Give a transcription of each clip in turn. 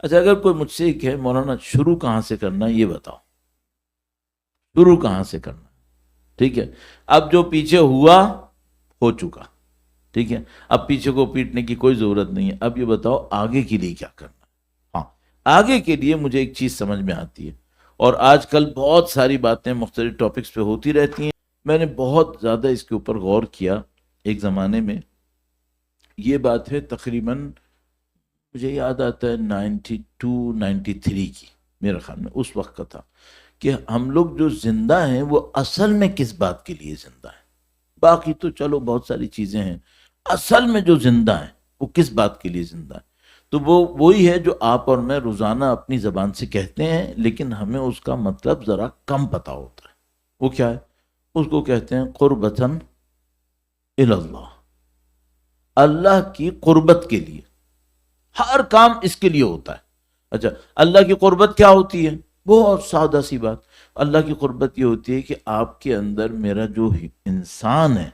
اچھا اگر کوئی مجھ سے کہے مولانا شروع کہاں سے کرنا ہے یہ بتاؤ، شروع کہاں سے کرنا ہے؟ ٹھیک ہے، اب جو پیچھے ہوا ہو چکا، ٹھیک ہے، اب پیچھے کو پیٹنے کی کوئی ضرورت نہیں ہے، اب یہ بتاؤ آگے کے لیے کیا کرنا ہے؟ ہاں، آگے کے لیے مجھے ایک چیز سمجھ میں آتی ہے، اور آج کل بہت ساری باتیں مختلف ٹاپکس پہ ہوتی رہتی ہیں، میں نے بہت زیادہ اس کے اوپر غور کیا ایک زمانے میں. یہ بات ہے تقریباً مجھے یاد آتا ہے 92-93 کی، میرا خیال میں اس وقت کا تھا، کہ ہم لوگ جو زندہ ہیں وہ اصل میں کس بات کے لیے زندہ ہیں. باقی تو چلو بہت ساری چیزیں ہیں، اصل میں جو زندہ ہیں وہ کس بات کے لیے زندہ ہیں. تو وہ وہی ہے جو آپ اور میں روزانہ اپنی زبان سے کہتے ہیں، لیکن ہمیں اس کا مطلب ذرا کم پتہ ہوتا ہے. وہ کیا ہے؟ اس کو کہتے ہیں قربتاً اللہ، اللہ کی قربت کے لیے. ہر کام اس کے لیے ہوتا ہے. اچھا اللہ کی قربت کیا ہوتی ہے؟ بہت سادہ سی بات. اللہ کی قربت یہ ہوتی ہے کہ آپ کے اندر میرا جو انسان ہے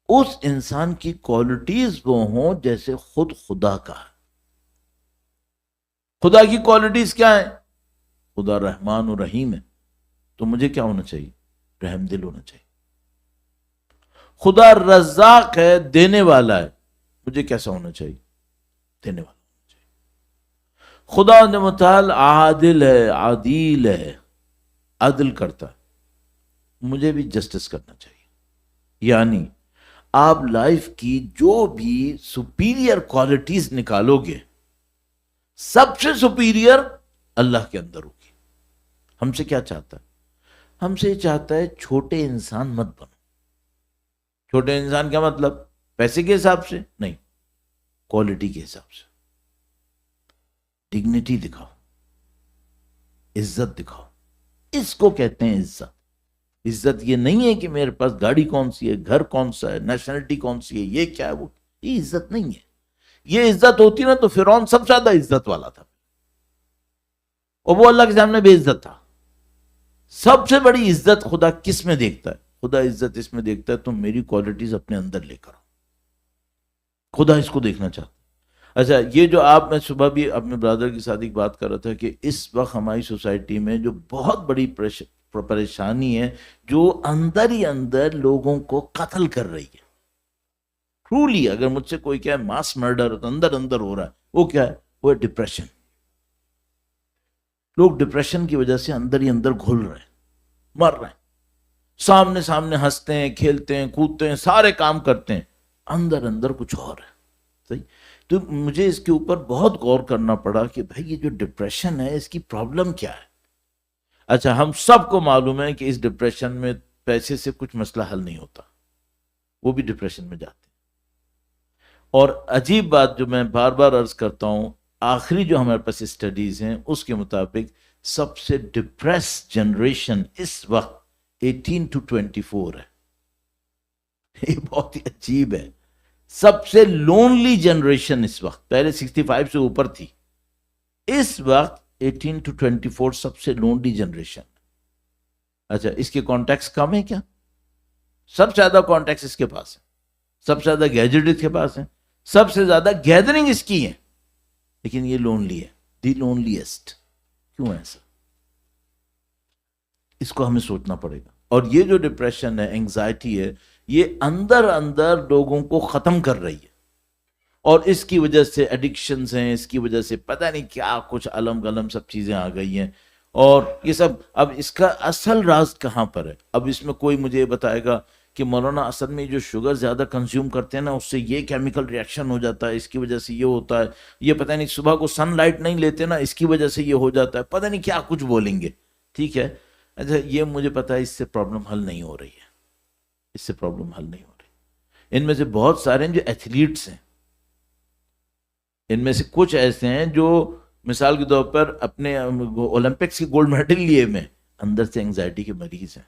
اس انسان کی کوالٹیز وہ ہوں جیسے خود خدا کا ہے. خدا کی کوالٹیز کیا ہیں؟ خدا رحمان و رحیم ہے، تو مجھے کیا ہونا چاہیے؟ رحم دل ہونا چاہیے. خدا رزاق ہے، دینے والا ہے، مجھے کیسا ہونا چاہیے؟ دینے والا ہونا چاہیے. خدا متعال عادل ہے، عادل ہے، عدل کرتا ہے، مجھے بھی جسٹس کرنا چاہیے. یعنی آپ لائف کی جو بھی سپیریئر کوالٹیز نکالو گے، سب سے سپیریئر اللہ کے اندر ہوگی. ہم سے کیا چاہتا ہے؟ ہم سے یہ چاہتا ہے چھوٹے انسان مت بنو. چھوٹے انسان کیا مطلب؟ پیسے کے حساب سے نہیں، کوالٹی کے حساب سے. ڈگنیٹی دکھاؤ، عزت دکھاؤ، اس کو کہتے ہیں عزت. عزت یہ نہیں ہے کہ میرے پاس گاڑی کون سی ہے، گھر کون سا ہے، نیشنلٹی کون سی ہے، یہ کیا ہے، وہ یہ عزت نہیں ہے. یہ عزت ہوتی نا تو فرعون سب سے زیادہ عزت والا تھا، اور وہ اللہ کے سامنے بے عزت تھا. سب سے بڑی عزت خدا کس میں دیکھتا ہے؟ خدا عزت اس میں دیکھتا ہے تم میری کوالٹیز اپنے اندر لے کر آؤ. خدا اس کو دیکھنا چاہتا ہے. اچھا یہ جو آپ، میں صبح بھی اپنے برادر کے ساتھ ایک بات کر رہا تھا کہ اس وقت ہماری سوسائٹی میں جو بہت بڑی پریشانی ہے، جو اندر ہی اندر لوگوں کو قتل کر رہی ہے. ٹرولی اگر مجھ سے کوئی کیا ہے ماس مرڈر اندر اندر ہو رہا ہے، وہ کیا ہے؟ وہ ہے ڈپریشن. لوگ ڈپریشن کی وجہ سے اندر ہی اندر گھل رہے ہیں، مر رہے ہیں. سامنے سامنے ہنستے ہیں، کھیلتے ہیں، کودتے ہیں، سارے کام کرتے ہیں، اندر اندر کچھ اور ہے. صحیح. تو مجھے اس کے اوپر بہت غور کرنا پڑا کہ بھائی یہ جو ڈپریشن ہے اس کی پرابلم کیا ہے. اچھا ہم سب کو معلوم ہے کہ اس ڈپریشن میں پیسے سے کچھ مسئلہ حل نہیں ہوتا، وہ بھی ڈپریشن میں جاتے ہیں. اور عجیب بات جو میں بار بار عرض کرتا ہوں، آخری جو ہمارے پاس اسٹڈیز ہیں اس کے مطابق سب سے ڈپریس جنریشن اس وقت 18 to 24 ہے. یہ بہت ہی عجیب ہے. سب سے لونلی جنریشن اس وقت، پہلے 65 سے اوپر تھی، اس وقت 18 to 24 سب سے لونلی جنریشن. اچھا اس کے کانٹیکس کم ہے کیا؟ سب سے زیادہ کانٹیکس اس کے پاس ہے، سب سے زیادہ گیجٹ اس کے پاس ہے، سب سے زیادہ گیدرنگ اس کی ہے، لیکن یہ لونلی ہے، دی لونلیسٹ. کیوں ایسا؟ اس کو ہمیں سوچنا پڑے گا. اور یہ جو ڈپریشن ہے، انگزائٹی ہے، یہ اندر اندر لوگوں کو ختم کر رہی ہے. اور اس کی وجہ سے ایڈکشنز ہیں، اس کی وجہ سے پتہ نہیں کیا کچھ علم گلم سب چیزیں آ گئی ہیں. اور یہ سب اب اس کا اصل راز کہاں پر ہے؟ اب اس میں کوئی مجھے بتائے گا کہ مولانا اصل میں جو شوگر زیادہ کنزیوم کرتے ہیں نا، اس سے یہ کیمیکل ریاکشن ہو جاتا ہے، اس کی وجہ سے یہ ہوتا ہے، یہ پتہ نہیں صبح کو سن لائٹ نہیں لیتے نا، اس کی وجہ سے یہ ہو جاتا ہے، پتہ نہیں کیا کچھ بولیں گے. ٹھیک ہے. اچھا یہ مجھے پتا ہے اس سے پرابلم حل نہیں ہو رہی ہے، اس سے پرابلم حل نہیں ہو رہی. ان میں سے بہت سارے ہیں جو ایتھلیٹس ہیں، ان میں سے کچھ ایسے ہیں جو مثال کے طور پر اپنے اولمپکس کے گولڈ میڈل لیے میں اندر سے انگزائٹی کے مریض ہیں.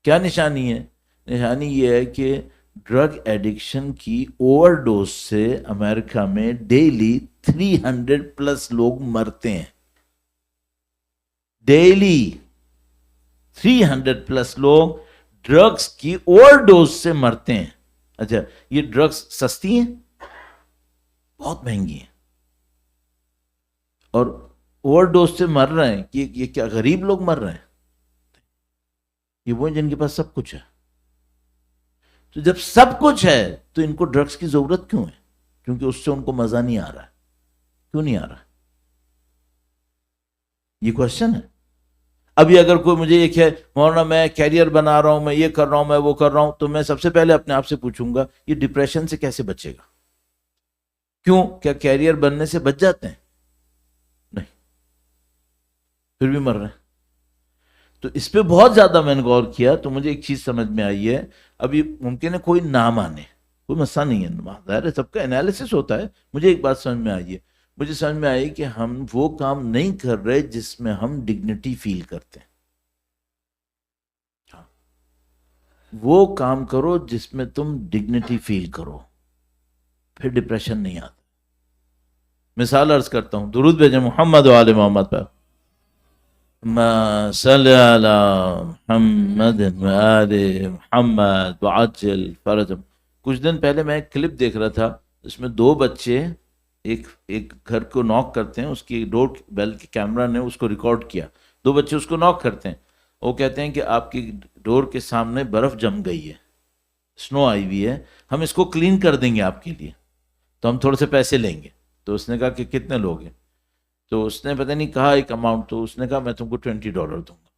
کیا نشانی ہے؟ نشانی یہ ہے کہ ڈرگ ایڈکشن کی اوور ڈوز سے امریکہ میں ڈیلی 300+ لوگ مرتے ہیں. ڈیلی 300+ لوگ ڈرگز کی اوور ڈوز سے مرتے ہیں. اچھا یہ ڈرگز سستی ہیں؟ بہت مہنگی ہیں. اور اوور ڈوز سے مر رہے ہیں کہ یہ کیا غریب لوگ مر رہے ہیں؟ یہ وہ ہیں جن کے پاس سب کچھ ہے. تو جب سب کچھ ہے تو ان کو ڈرگس کی ضرورت کیوں ہے؟ کیونکہ اس سے ان کو مزہ نہیں آ رہا ہے. کیوں نہیں آ رہا؟ یہ کوشچن ہے. ابھی اگر کوئی مجھے یہ کہ مولانا میں کیریئر بنا رہا ہوں، میں یہ کر رہا ہوں، میں وہ کر رہا ہوں، تو میں سب سے پہلے اپنے آپ سے پوچھوں گا یہ ڈپریشن سے کیسے بچے گا؟ کیوں؟ کیا کیریئر بننے سے بچ جاتے ہیں؟ نہیں، پھر بھی مر رہے ہیں. تو اس پہ بہت زیادہ میں نے غور کیا تو مجھے ایک چیز سمجھ میں آئی ہے. ابھی ممکن ہے کوئی نہ مانے، کوئی مسئلہ نہیں ہے، ظاہر ہے سب کا انالیسس ہوتا ہے. مجھے ایک بات سمجھ میں آئی ہے، مجھے سمجھ میں آئی کہ ہم وہ کام نہیں کر رہے جس میں ہم ڈگنیٹی فیل کرتے ہیں. وہ کام کرو جس میں تم ڈگنیٹی فیل کرو، پھر ڈپریشن نہیں آتا. مثال عرض کرتا ہوں، درود بھیجیں محمد و آل محمد پر. ما صلی علی محمد و آل محمد وعجل فرجهم. کچھ دن پہلے میں ایک کلپ دیکھ رہا تھا، اس میں دو بچے ایک گھر کو ناک کرتے ہیں، اس کی ڈور بیل کے کیمرہ نے اس کو ریکارڈ کیا. دو بچے اس کو ناک کرتے ہیں، وہ کہتے ہیں کہ آپ کی ڈور کے سامنے برف جم گئی ہے، سنو آئی ہوئی ہے، ہم اس کو کلین کر دیں گے آپ کے لیے، تو ہم تھوڑے سے پیسے لیں گے. تو اس نے کہا کہ کتنے لوگ ہیں؟ تو اس نے پتہ نہیں کہا ایک اماؤنٹ، تو اس نے کہا میں تم کو $20 دوں گا.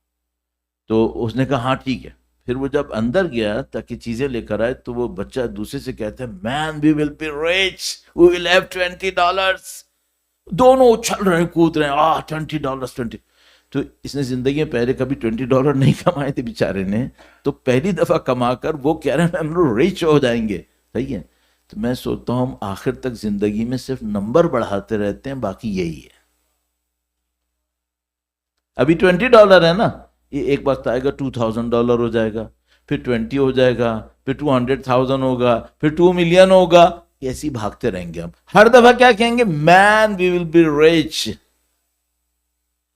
تو اس نے کہا ہاں ٹھیک ہے. پھر وہ جب اندر گیا تاکہ چیزیں لے کر آئے تو وہ بچہ دوسرے سے کہتا ہے man we will be rich we will have $20. دونوں اچھل رہے ہیں، کود رہے ہیں، $20 20. تو اس نے زندگی میں پہلے کبھی $20 نہیں کمائے تھے بیچارے نے، تو پہلی دفعہ کما کر وہ کہہ رہے ہیں ہم لوگ ریچ ہو جائیں گے. صحیح ہے. تو میں سوچتا ہوں ہم آخر تک زندگی میں صرف نمبر بڑھاتے رہتے ہیں، باقی یہی ہے. ابھی $20 ہے نا، یہ ایک وقت آئے گا $2000 ہو جائے گا، پھر 20 ہو جائے گا، پھر 200,000 ہوگا، پھر 2 ملین ہوگا. ایسی بھاگتے رہیں گے ہم. ہر دفعہ کیا کہیں گے؟ مین وی ول بی ریچ.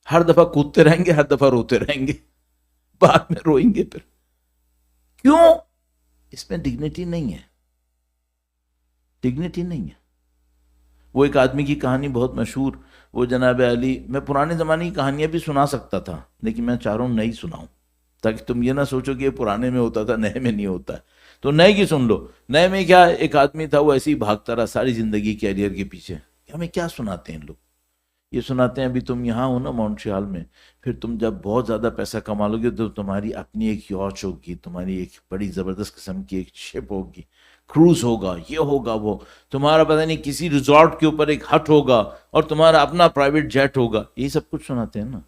ہر دفعہ کودتے رہیں گے، ہر دفعہ روتے رہیں گے، بعد میں روئیں گے. پھر کیوں؟ اس میں ڈگنیٹی نہیں ہے، ڈگنیٹی نہیں ہے. وہ ایک آدمی کی کہانی بہت مشہور، وہ جناب علی، میں پرانے زمانے کی کہانیاں بھی سنا سکتا تھا لیکن میں چاہ رہا ہوں نئی سناؤں تاکہ تم یہ نہ سوچو کہ یہ پرانے میں ہوتا تھا نئے میں نہیں ہوتا ہے. تو نئے کی سن لو. نئے میں کیا، ایک آدمی تھا وہ ایسے ہی بھاگتا رہا ساری زندگی کیریئر کے پیچھے. ہمیں کیا سناتے ہیں لوگ؟ یہ سناتے ہیں ابھی تم یہاں ہو نا مونٹریال میں، پھر تم جب بہت زیادہ پیسہ کما لو گے تو تمہاری اپنی ایک یاچ ہوگی، تمہاری ایک بڑی زبردست قسم کی ایک شپ ہوگی، کروز ہوگا، یہ ہوگا وہ، تمہارا پتہ نہیں کسی ریزورٹ کے اوپر ایک ہٹ ہوگا، اور تمہارا اپنا پرائیویٹ جیٹ ہوگا. یہی سب کچھ سناتے ہیں نا.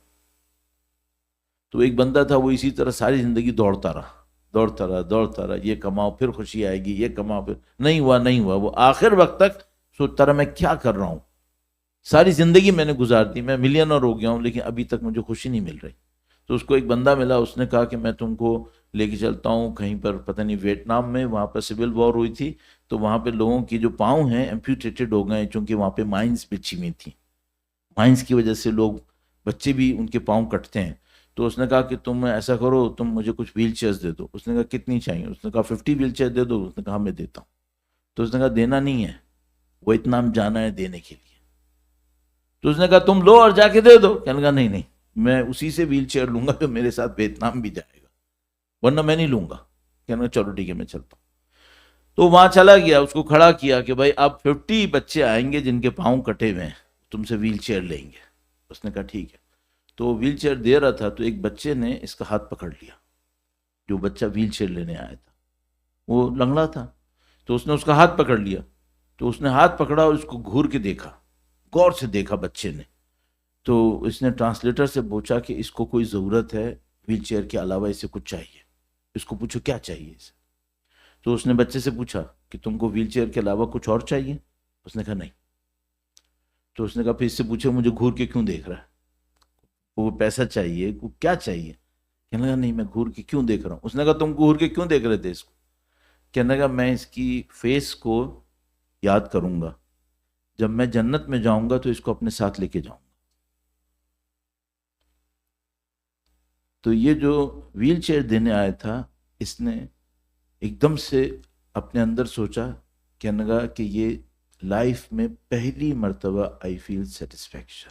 تو ایک بندہ تھا وہ اسی طرح ساری زندگی دوڑتا رہا دوڑتا رہا دوڑتا رہا، یہ کماؤ پھر خوشی آئے گی، یہ کماؤ پھر نہیں ہوا نہیں ہوا. وہ آخر وقت تک سوچتا رہا میں کیا کر رہا ہوں، ساری زندگی میں نے گزار دی، میں ملینر ہو گیا ہوں لیکن ابھی تک مجھے خوشی نہیں مل رہی. تو اس کو ایک بندہ ملا، اس نے کہا کہ میں تم کو لے کے چلتا ہوں کہیں پر، پتہ نہیں ویتنام میں، وہاں پر سول وار ہوئی تھی تو وہاں پہ لوگوں کی جو پاؤں ہیں ایمپیوٹیٹڈ ہو گئے چونکہ وہاں پہ مائنز بچھی ہوئی تھیں. مائنز کی وجہ سے لوگ، بچے بھی ان کے پاؤں کٹتے ہیں. تو اس نے کہا کہ تم ایسا کرو، تم مجھے کچھ ویل چیئرز دے دو. اس نے کہا کتنی چاہیے؟ اس نے کہا 50 ویل چیئر دے دو. اس نے کہا میں دیتا ہوں. تو اس نے کہا دینا نہیں ہے، ویتنام جانا ہے دینے کے لیے. تو اس نے کہا تم لو اور جا کے دے دو. کہنے لگا نہیں نہیں، میں اسی سے ویل چیئر لوں گا جو میرے ساتھ ویتنام بھی جائے گا، ورنہ میں نہیں لوں گا. کہنے لگا چلو ٹھیک ہے میں چلتا ہوں. تو وہاں چلا گیا، اس کو کھڑا کیا کہ بھائی اب 50 بچے آئیں گے جن کے پاؤں کٹے ہوئے ہیں، تم سے ویل چیئر لیں گے. اس نے کہا ٹھیک ہے. تو ویل چیئر دے رہا تھا تو ایک بچے نے اس کا ہاتھ پکڑ لیا، جو بچہ ویل چیئر لینے آیا تھا وہ لنگڑا تھا. تو اس نے اس کا ہاتھ پکڑ لیا. تو اس نے ہاتھ پکڑا اور اس کو گھور کے دیکھا، غور سے دیکھا بچے نے. تو اس نے ٹرانسلیٹر سے پوچھا کہ اس کو کوئی ضرورت ہے ویل چیئر کے علاوہ، اسے کچھ چاہیے، اس کو پوچھو کیا چاہیے اسے. تو اس نے بچے سے پوچھا کہ تم کو ویل چیئر کے علاوہ کچھ اور چاہیے؟ اس نے کہا نہیں. تو اس نے کہا پھر اس سے پوچھو مجھے گھور کے کیوں دیکھ رہا ہے، وہ پیسہ چاہیے، وہ کیا چاہیے؟ کہنے لگا نہیں میں گھور کے کیوں دیکھ رہا ہوں. اس نے کہا تم گھور کے کیوں دیکھ رہے تھے اس کو؟ کہنے لگا میں اس کی فیس کو یاد کروں گا، جب میں جنت میں جاؤں گا تو اس کو اپنے ساتھ لے کے جاؤں گا. تو یہ جو ویل چیئر دینے آیا تھا، اس نے ایک دم سے اپنے اندر سوچا، کہنے لگا کہ یہ لائف میں پہلی مرتبہ آئی فیل سیٹسفیکشن.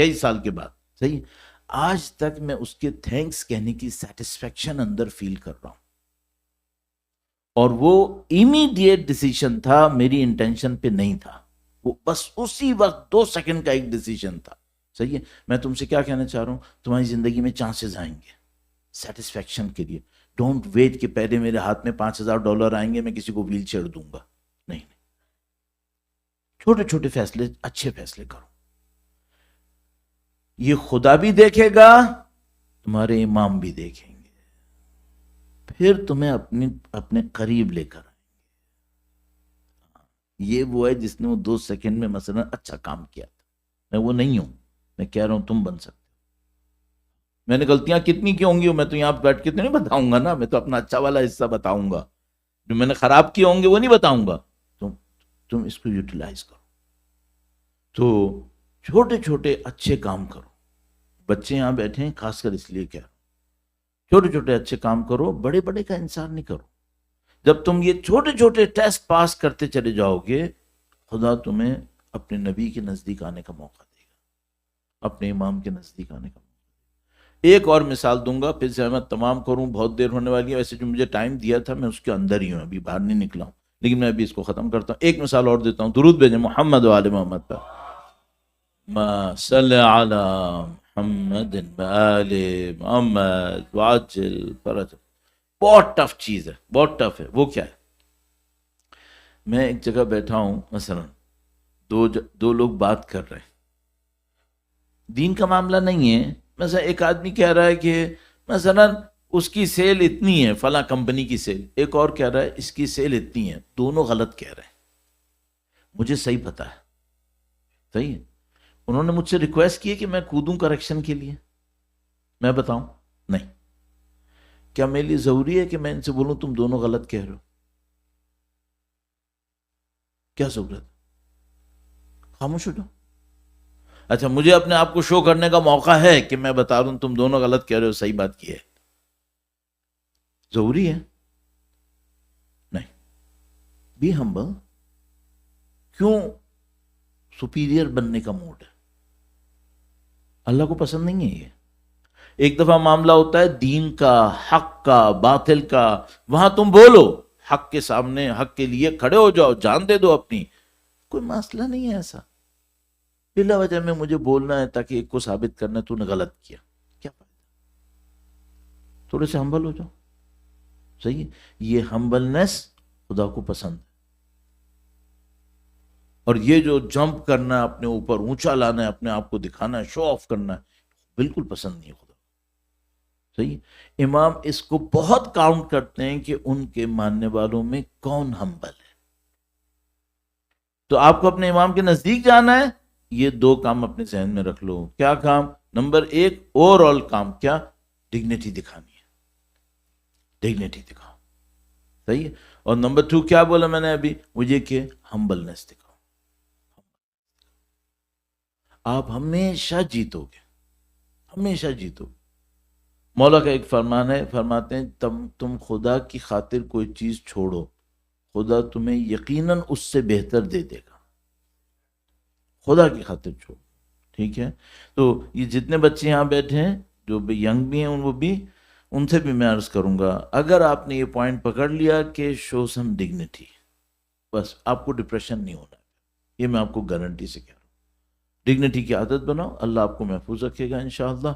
کئی سال کے بعد. صحیح. آج تک میں اس کے تھینکس کہنے کی سیٹسفیکشن اندر فیل کر رہا ہوں. اور وہ امیڈیٹ ڈیسیشن تھا, میری انٹینشن پہ نہیں تھا, وہ بس اسی وقت 2 سیکنڈ کا ایک ڈیسیشن تھا. صحیح ہے. میں تم سے کیا کہنا چاہ رہا ہوں, تمہاری زندگی میں چانسز آئیں گے سیٹسفیکشن کے لیے. ڈونٹ ویٹ کہ پہلے میرے ہاتھ میں $5,000 آئیں گے میں کسی کو ویل چیئر دوں گا. نہیں, چھوٹے چھوٹے فیصلے, اچھے فیصلے کرو. یہ خدا بھی دیکھے گا, تمہارے امام بھی دیکھیں گے, پھر تمہیں اپنے قریب لے کر آئیں گے. یہ وہ ہے جس نے وہ 2 سیکنڈ میں مثلا اچھا کام کیا تھا. میں وہ نہیں ہوں, میں کہہ رہا ہوں تم بن سکتے. میں نے غلطیاں کتنی کی ہوں گی میں تو یہاں بیٹھ کے تو نہیں بتاؤں گا نا, میں تو اپنا اچھا والا حصہ بتاؤں گا. جو میں نے خراب کیے ہوں گے وہ نہیں بتاؤں گا. تم اس کو یوٹیلائز کرو. تو چھوٹے چھوٹے اچھے کام کرو. بچے یہاں بیٹھے ہیں خاص کر اس لیے کہہ رہا ہوں, چھوٹے چھوٹے اچھے کام کرو, بڑے بڑے کا انتظار نہیں کرو. جب تم یہ چھوٹے چھوٹے ٹیسٹ پاس کرتے چلے جاؤ گے, خدا تمہیں اپنے نبی کے نزدیک آنے کا موقع دے گا, اپنے امام کے نزدیک آنے کا موقع. ایک اور مثال دوں گا, پھر سے میں تمام کروں, بہت دیر ہونے والی ہے. ویسے جو مجھے ٹائم دیا تھا میں اس کے اندر ہی ہوں, ابھی باہر نہیں نکلا ہوں, لیکن میں ابھی اس کو ختم کرتا ہوں. ایک مثال اور دیتا ہوں, درود بھیجیں محمد و آل محمد پر. ما صلی علی محمد و آل محمد وعجل فرج. بہت ٹف چیز ہے, بہت ٹف ہے. وہ کیا ہے؟ میں ایک جگہ بیٹھا ہوں, مثلا دو لوگ بات کر رہے ہیں, دین کا معاملہ نہیں ہے. مثلا ایک آدمی کہہ رہا ہے کہ مثلا اس کی سیل اتنی ہے, فلاں کمپنی کی سیل. ایک اور کہہ رہا ہے اس کی سیل اتنی ہے. دونوں غلط کہہ رہے ہیں, مجھے صحیح پتا ہے. صحیح ہے. انہوں نے مجھ سے ریکویسٹ کی کہ میں کودوں کریکشن کے لیے, میں بتاؤں نہیں. کیا میرے لیے ضروری ہے کہ میں ان سے بولوں تم دونوں غلط کہہ رہے ہو؟ کیا ضرورت؟ خاموش ہو جاؤ. اچھا, مجھے اپنے آپ کو شو کرنے کا موقع ہے کہ میں بتا دوں تم دونوں غلط کہہ رہے ہو, صحیح بات کی ہے. ضروری ہے؟ نہیں. Be humble. کیوں؟ سپیریئر بننے کا موڈ ہے. اللہ کو پسند نہیں ہے یہ. ایک دفعہ معاملہ ہوتا ہے دین کا, حق کا, باطل کا, وہاں تم بولو, حق کے سامنے حق کے لیے کھڑے ہو جاؤ, جان دے دو اپنی, کوئی مسئلہ نہیں ہے ایسا. بلا وجہ میں مجھے بولنا ہے تاکہ ایک کو ثابت کرنا ہے تو نے غلط کیا, کیا فائدہ؟ تھوڑے سے ہمبل ہو جاؤ. صحیح ہے. یہ ہمبلنس خدا کو پسند ہے. اور یہ جو جمپ کرنا ہے, اپنے اوپر اونچا لانا ہے, اپنے آپ کو دکھانا ہے, شو آف کرنا ہے, بالکل پسند نہیں ہے خدا. صحیح. امام اس کو بہت کاؤنٹ کرتے ہیں کہ ان کے ماننے والوں میں کون ہمبل ہے. تو آپ کو اپنے امام کے نزدیک جانا ہے, یہ 2 کام اپنے ذہن میں رکھ لو. کیا کام؟ نمبر 1 اوور آل کام کیا؟ ڈگنیٹی دکھانی ہے, ڈگنیٹی دکھاؤ. صحیح ہے. اور نمبر 2 کیا بولا میں نے ابھی, مجھے کہ ہمبلنس دکھاؤ. آپ ہمیشہ جیتو گے, ہمیشہ جیتو گے. مولا کا ایک فرمان ہے, فرماتے ہیں تم خدا کی خاطر کوئی چیز چھوڑو, خدا تمہیں یقیناً اس سے بہتر دے دے گا. خدا کی خاطر چھوڑو. ٹھیک ہے. تو یہ جتنے بچے یہاں بیٹھے ہیں جو بھی ینگ بھی ہیں, وہ بھی, ان سے بھی میں عرض کروں گا, اگر آپ نے یہ پوائنٹ پکڑ لیا کہ شو سم ڈگنیٹی, بس آپ کو ڈپریشن نہیں ہونا. یہ میں آپ کو گارنٹی سے کہہ رہا ہوں. ڈگنیٹی کی عادت بناؤ, اللہ آپ کو محفوظ رکھے گا انشاءاللہ.